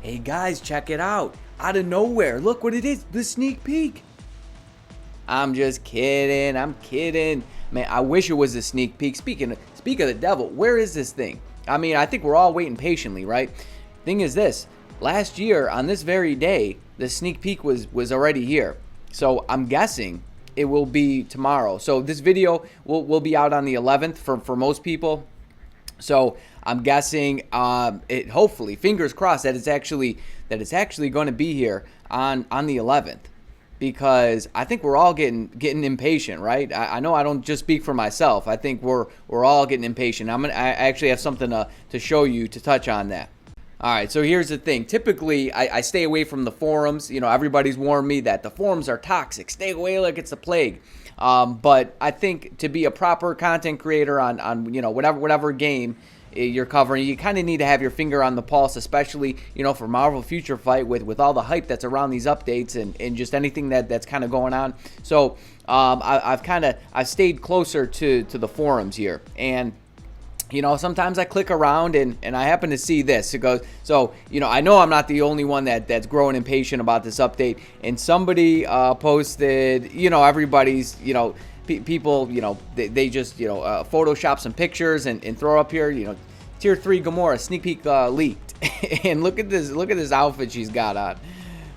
Hey guys, check it out. Out of nowhere, look what it is, the sneak peek. I'm just kidding, I'm kidding. Man, I wish it was a sneak peek. Speak of the devil, where is this thing? I mean, I think we're all waiting patiently, right? Thing is this, last year on this very day, the sneak peek was already here. So I'm guessing it will be tomorrow. So this video will be out on the 11th for most people. So I'm guessing, hopefully, fingers crossed, that it's actually going to be here on the 11th, because I think we're all getting impatient, right? I know I don't just speak for myself. I think we're all getting impatient. I actually have something to show you to touch on that. All right, so here's the thing. Typically, I stay away from the forums. You know, everybody's warned me that the forums are toxic. Stay away like it's a plague. But I think to be a proper content creator on you know, whatever game you're covering, you kind of need to have your finger on the pulse, especially, you know, for Marvel Future Fight with all the hype that's around these updates and just anything that's kind of going on. So I've stayed closer to the forums here, and you know, sometimes I click around and I happen to see this. It goes, so, you know, I know I'm not the only one that's growing impatient about this update. And somebody posted, you know, everybody's, you know, people, you know, they just, you know, Photoshop some pictures and throw up here, you know, Tier 3 Gamora sneak peek leaked. And look at this outfit she's got on.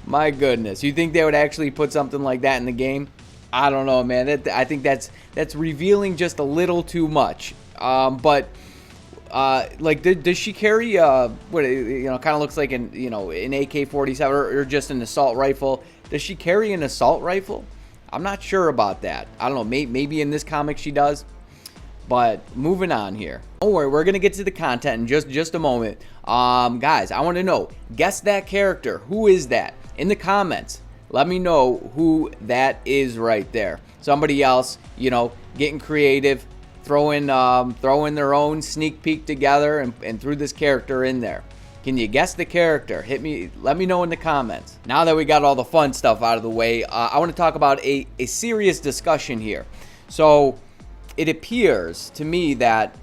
My goodness. You think they would actually put something like that in the game? I don't know, man. I think that's revealing just a little too much. But like, does she carry what, you know, kind of looks like an AK-47 or just an assault rifle? Does she carry an assault rifle? I'm not sure about that. I don't know. Maybe in this comic she does. But moving on here. Don't worry, we're gonna get to the content in just a moment. Guys, I want to know. Guess that character. Who is that? In the comments, let me know who that is right there. Somebody else, you know, getting creative. Throwing their own sneak peek together and threw this character in there. Can you guess the character? Let me know in the comments. Now that we got all the fun stuff out of the way, I want to talk about a serious discussion here. So it appears to me that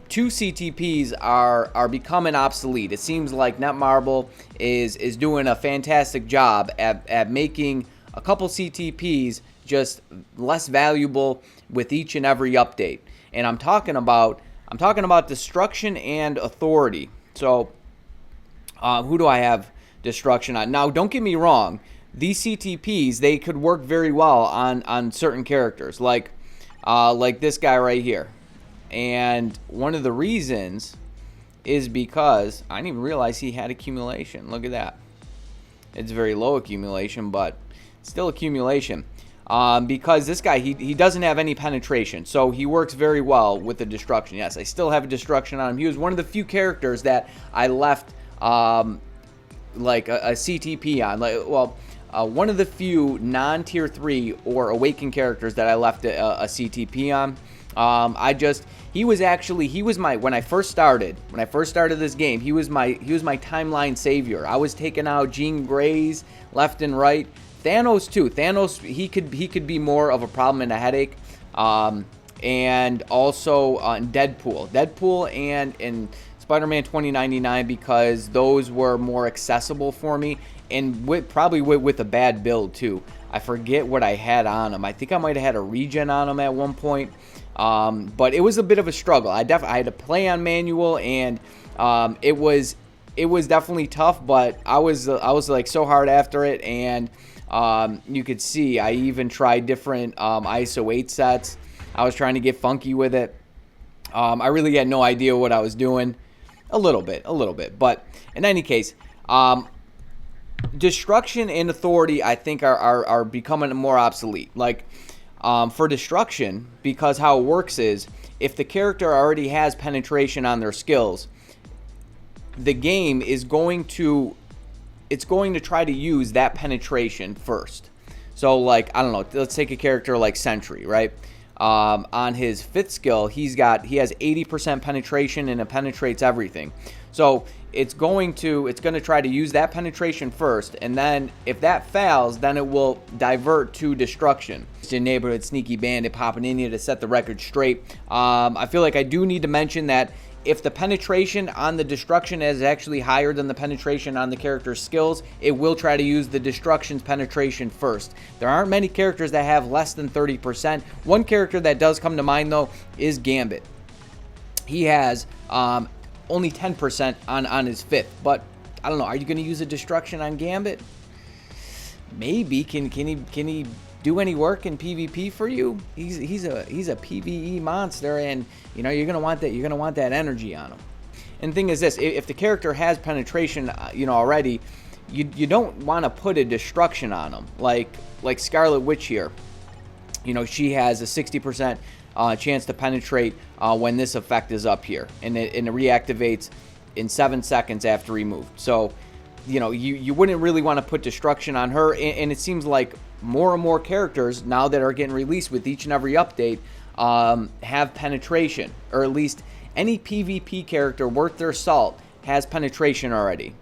two Ctp'S are becoming obsolete. It seems like Netmarble is doing a fantastic job at making a couple Ctp'S just less valuable with each and every update. And I'm talking about destruction and authority. So who do I have destruction on? Now, don't get me wrong, these Ctp'S, they could work very well on certain characters, like this guy right here. And one of the reasons is because I didn't even realize he had accumulation. Look at that. It's very low accumulation, but still accumulation. Because this guy, he doesn't have any penetration, so he works very well with the destruction. Yes, I still have a destruction on him. He was one of the few characters that I left like a Ctp on. One of the few non-tier 3 or awakened characters that I left a Ctp on. He was my, when I first started this game, he was my timeline savior. I was taking out Jean Greys left and right. Thanos too. Thanos, he could be more of a problem and a headache. And also Deadpool and Spider-Man 2099, because those were more accessible for me, and probably with a bad build too. I forget what I had on him. I think I might have had a regen on him at one point. But it was a bit of a struggle. I had to play on manual, and it was definitely tough, but I was like so hard after it. And you could see I even tried different ISO 8 sets. I was trying to get funky with it. I really had no idea what I was doing. A little bit. But in any case, destruction and authority, I think, are becoming more obsolete. Like, for destruction, because how it works is, if the character already has penetration on their skills, the game is going to try to use that penetration first. So, like, I don't know, let's take a character like Sentry, right? On his 5th skill, he has 80% penetration, and it penetrates everything. So it's going to try to use that penetration first, and then if that fails, then it will divert to destruction. It's a neighborhood sneaky bandit popping in here to set the record straight. I feel like I do need to mention that if the penetration on the destruction is actually higher than the penetration on the character's skills, it will try to use the destruction's penetration first. There aren't many characters that have less than 30%. One character that does come to mind, though, is Gambit. He has only 10% on his 5th, but I don't know. Are you going to use a destruction on Gambit? Maybe. Can he do any work in PvP for you? He's a PvE monster, and you know you're gonna want that energy on him. And the thing is this: if the character has penetration, already, you don't want to put a destruction on him like Scarlet Witch here. You know, she has a 60% chance to penetrate when this effect is up here, and it reactivates in 7 seconds after removed. So, you know, you wouldn't really want to put destruction on her, and it seems like more and more characters now that are getting released with each and every update have penetration, or at least any PvP character worth their salt has penetration already.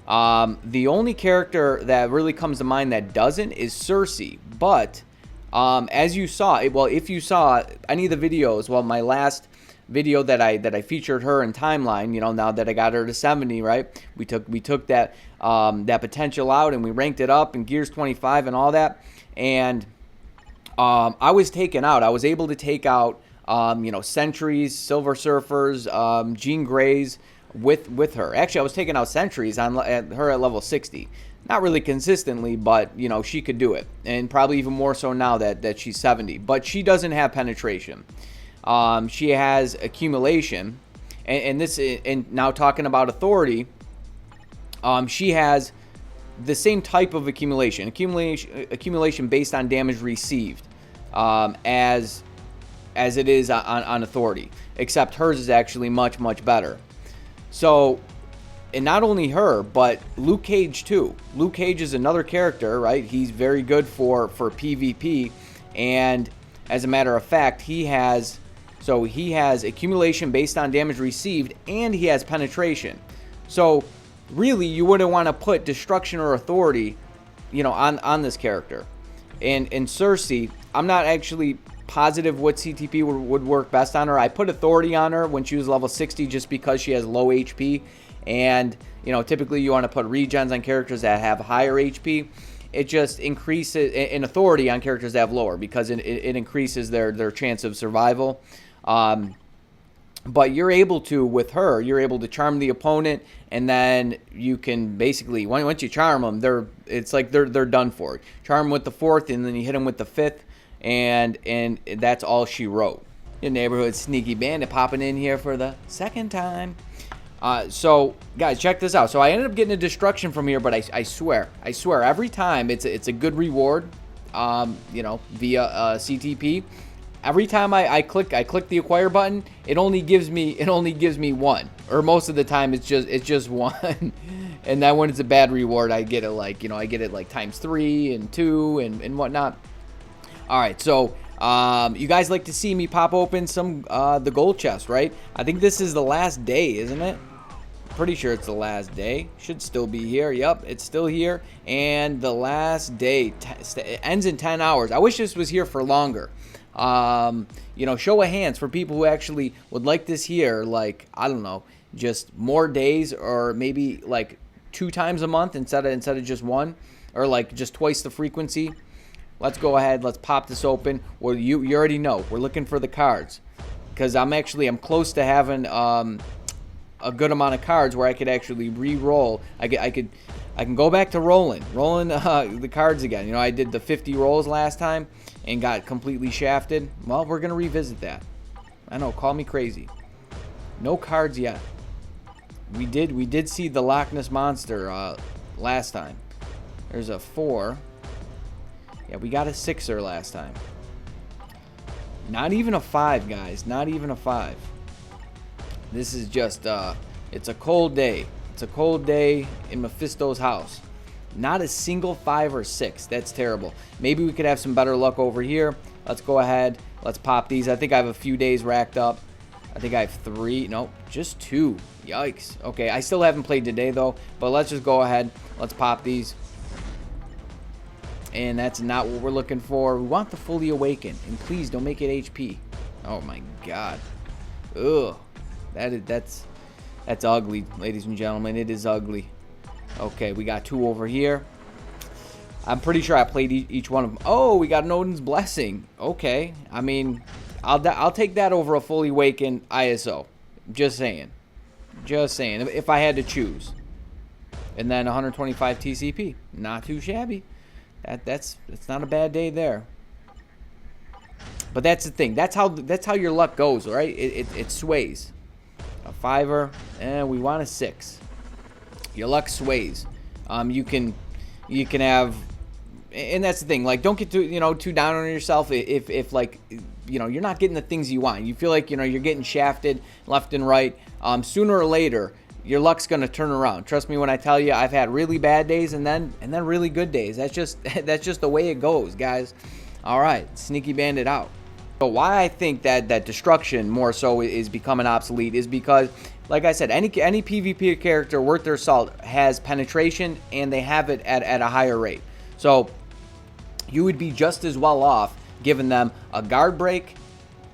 The only character that really comes to mind that doesn't is Cersei, but as you saw, if you saw any of the videos, my last video that I featured her in timeline, you know, now that I got her to 70, right? We took that potential out and we ranked it up in Gears 25 and all that. And I was taken out. I was able to take out Sentries, Silver Surfers, Jean Greys with her. Actually, I was taking out Sentries at her at level 60. Not really consistently, but you know, she could do it, and probably even more so now that she's 70. But she doesn't have penetration. She has accumulation, and now talking about authority, she has the same type of accumulation based on damage received, as it is on authority, except hers is actually much better. So, and not only her, but Luke Cage too. Luke Cage is another character, right? He's very good for PvP, and as a matter of fact, he has accumulation based on damage received, and he has penetration. So really, you wouldn't want to put destruction or authority, on this character. And Cersei, I'm not actually positive what CTP would work best on her. I put authority on her when she was level 60 just because she has low HP, and typically you want to put regens on characters that have higher HP. It just increases in authority on characters that have lower, because it increases their chance of survival. But you're able to charm the opponent, and then you can basically, once you charm them, they're done for. Charm them with the 4th, and then you hit them with the 5th, and that's all she wrote. Your neighborhood sneaky bandit popping in here for the 2nd time. So guys, check this out. So I ended up getting a destruction from here, but I swear every time it's a good reward, via CTP. Every time I click the acquire button, it only gives me 1, or most of the time it's just 1. And then when it's a bad reward, I get it like times 3 and 2 and whatnot. All right, so you guys like to see me pop open some the gold chest, right? I think this is the last day, isn't it? Pretty sure it's the last day. Should still be here. Yep, it's still here. And the last day it ends in 10 hours. I wish this was here for longer. Show of hands for people who actually would like this here, like, I don't know, just more days, or maybe like 2 times a month instead of just 1, or like just twice the frequency. Let's go ahead. Let's pop this open. Well, you already know we're looking for the cards, because I'm close to having a good amount of cards where I could actually re-roll. I can go back to rolling the cards again. I did the 50 rolls last time and got completely shafted. Well, we're gonna revisit that. I know, call me crazy. No cards yet. We did see the Loch Ness Monster last time. There's a 4. Yeah, we got a 6er last time. Not even a 5, guys. Not even a 5. This is just, it's a cold day. It's a cold day in Mephisto's house. Not a single 5 or 6. That's terrible. Maybe we could have some better luck over here. Let's go ahead. Let's pop these. I think I have a few days racked up. I think I have 3. Nope, just 2. Yikes. Okay, I still haven't played today, though. But let's just go ahead. Let's pop these. And that's not what we're looking for. We want the fully awakened. And please don't make it HP. Oh, my God. Ugh. That's ugly, ladies and gentlemen. It is ugly. Okay, we got 2 over here. I'm pretty sure I played each one of them. Oh, we got an Odin's Blessing. Okay, I mean, I'll take that over a fully awakened ISO. Just saying. Just saying. If I had to choose. And then 125 TCP. Not too shabby. That's not a bad day there. But that's the thing. That's how your luck goes, right? It sways. A 5er, and we want a 6. Your luck sways. You can have, and that's the thing. Like, don't get too down on yourself if like, you're not getting the things you want. You feel like you're getting shafted left and right. Sooner or later, your luck's gonna turn around. Trust me when I tell you, I've had really bad days and then really good days. That's just the way it goes, guys. All right, Sneaky Bandit out. So why I think that destruction more so is becoming obsolete is because, like I said, any PvP character worth their salt has penetration, and they have it at a higher rate. So you would be just as well off giving them a guard break,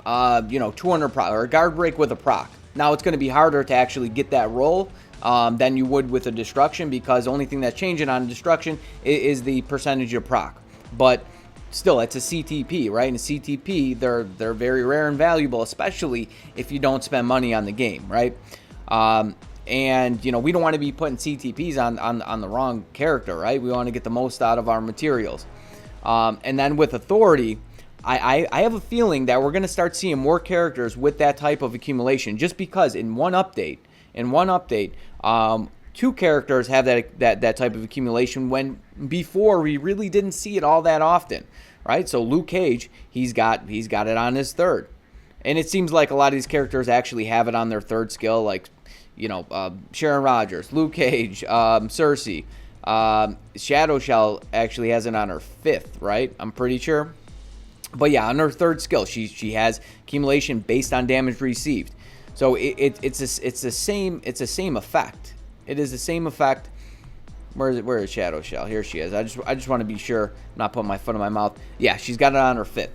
200 proc, or a guard break with a proc. Now it's going to be harder to actually get that roll than you would with a destruction, because the only thing that's changing on destruction is the percentage of proc. But still, it's a CTP, right? And a CTP, they're very rare and valuable, especially if you don't spend money on the game, right? And we don't want to be putting CTPs on the wrong character, right? We want to get the most out of our materials. And then with authority, I have a feeling that we're going to start seeing more characters with that type of accumulation, just because in one update, 2 characters have that type of accumulation, when before we really didn't see it all that often, right? So Luke Cage, he's got it on his 3rd, and it seems like a lot of these characters actually have it on their 3rd skill, like Sharon Rogers, Luke Cage, Cersei, Shadow Shell actually has it on her 5th, right? I'm pretty sure. But yeah, on her 3rd skill, she has accumulation based on damage received. So it's the same effect. It is the same effect. Where is Shadow Shell? Here she is. I just want to be sure I'm not putting my foot in my mouth. Yeah, she's got it on her 5th.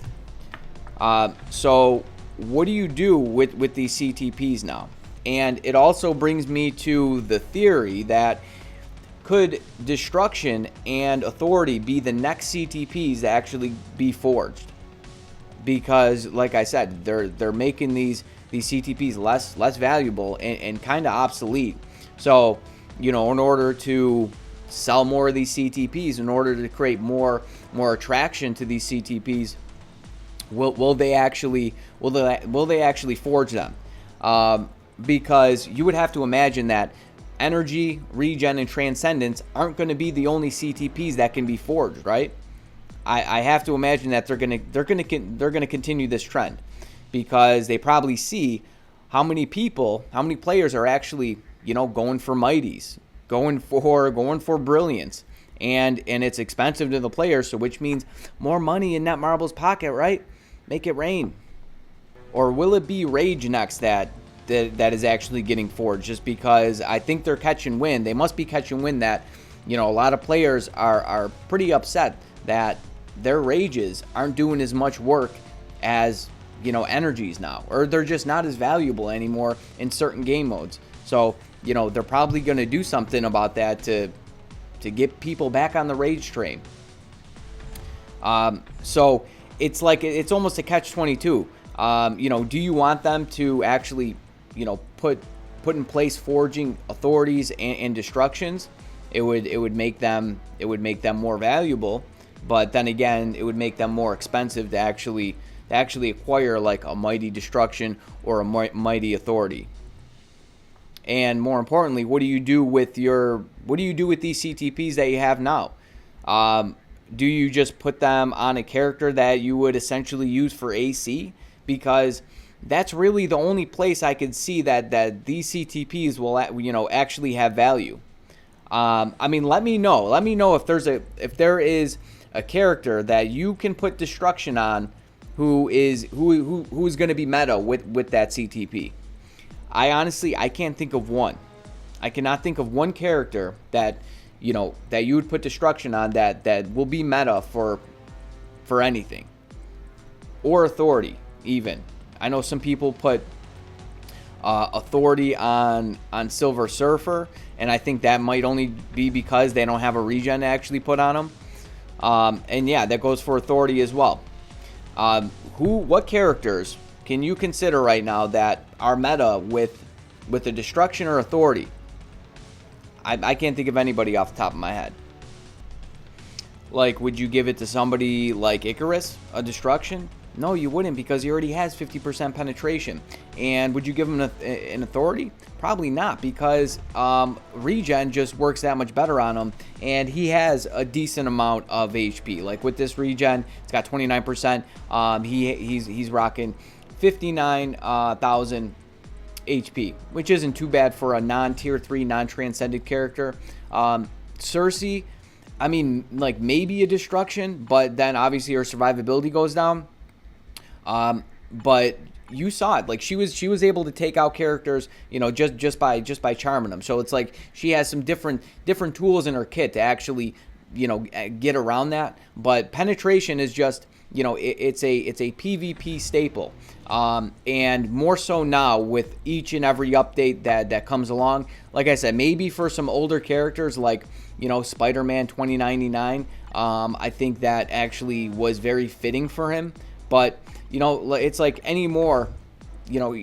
So what do you do with these CTPs now? And it also brings me to the theory that, could destruction and authority be the next CTPs to actually be forged? Because, like I said, they're making these CTPs less valuable and kind of obsolete. So, in order to sell more of these CTPs, in order to create more attraction to these CTPs, will they actually forge them? Because you would have to imagine that energy, regen, and transcendence aren't going to be the only CTPs that can be forged, right? I have to imagine that they're going to continue this trend, because they probably see how many players are actually going for mighties, going for brilliance, and it's expensive to the players, so which means more money in Netmarble's pocket, right? Make it rain. Or will it be Rage next that is actually getting forged? Just because I think they're catching wind. They must be catching wind that a lot of players are pretty upset that their Rages aren't doing as much work as energies now, or they're just not as valuable anymore in certain game modes. So they're probably going to do something about that to get people back on the Rage train. So it's almost a catch-22. Do you want them to actually put in place forging authorities and destructions? It would make them more valuable, but then again, it would make them more expensive to actually acquire, like a mighty destruction or a mighty authority. And more importantly, what do you do with these CTPs that you have now? Do you just put them on a character that you would essentially use for AC? Because that's really the only place I could see that these CTPs will actually have value. Let me know if there is a character that you can put destruction on who is going to be meta with that CTP. I can't think of one. I cannot think of one character that you would put destruction on that will be meta for anything, or authority even. I know some people put authority on Silver Surfer, and I think that might only be because they don't have a regen to actually put on them. And yeah, that goes for authority as well. What characters can you consider right now that are meta with a destruction or authority? I can't think of anybody off the top of my head. Like, would you give it to somebody like Icarus, a destruction? No, you wouldn't, because he already has 50% penetration. And would you give him an authority? Probably not, because regen just works that much better on him, and he has a decent amount of HP. Like with this regen, it's got 29%. He's rocking 59,000 HP, which isn't too bad for a non-tier 3, non-transcended character. Cersei, I mean, like maybe a destruction, but then obviously her survivability goes down. But you saw it, like she was able to take out characters, you know, just by charming them. So it's like she has some different tools in her kit to actually, you know, get around that. But penetration is just, you know, it's a PvP staple, and more so now with each and every update that comes along. Like I said, maybe for some older characters like, you know, Spider-Man 2099, I think that actually was very fitting for him. But you know, it's like any more, you know,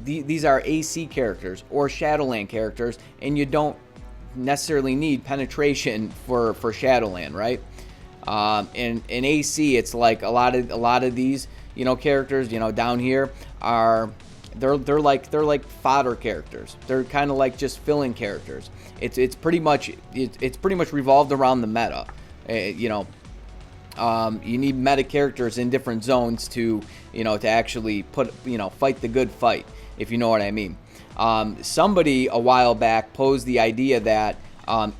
these are AC characters or Shadowland characters, and you don't necessarily need penetration for Shadowland, right? In AC, it's like a lot of these, you know, characters, you know, down here are they're like fodder characters. They're kind of like just filling characters. It's pretty much revolved around the meta, you know. You need meta characters in different zones to, you know, to actually fight the good fight, if you know what I mean. Somebody a while back posed the idea that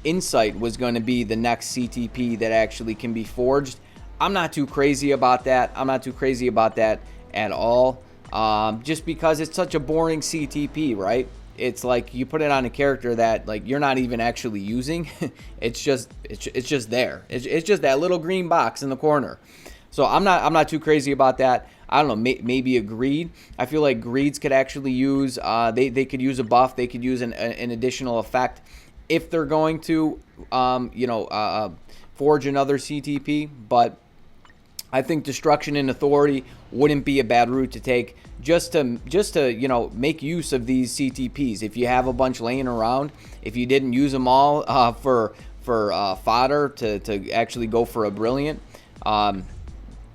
Insight was going to be the next CTP that actually can be forged. I'm not too crazy about that. I'm not too crazy about that at all. Just because it's such a boring CTP, right? It's like you put it on a character that like you're not even actually using. it's just there. It's just that little green box in the corner. So I'm not too crazy about that. I don't know, maybe a greed. I feel like greeds could actually use they could use a buff. They could use an additional effect if they're going to forge another CTP. But I think destruction and authority wouldn't be a bad route to take, just to you know, make use of these CTPs. If you have a bunch laying around, if you didn't use them all for fodder to actually go for a brilliant,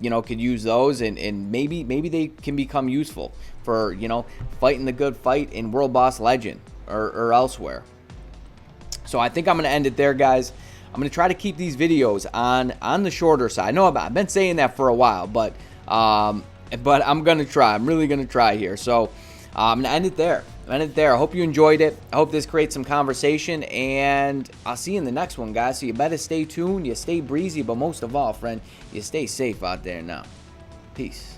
you know, could use those, and maybe they can become useful for, you know, fighting the good fight in World Boss Legend or elsewhere. So I think I'm going to end it there, guys. I'm going to try to keep these videos on the shorter side. I know I've been saying that for a while, but I'm going to try. I'm really going to try here. So I'm going to end it there. I hope you enjoyed it. I hope this creates some conversation, and I'll see you in the next one, guys. So you better stay tuned. You stay breezy, but most of all, friend, you stay safe out there now. Peace.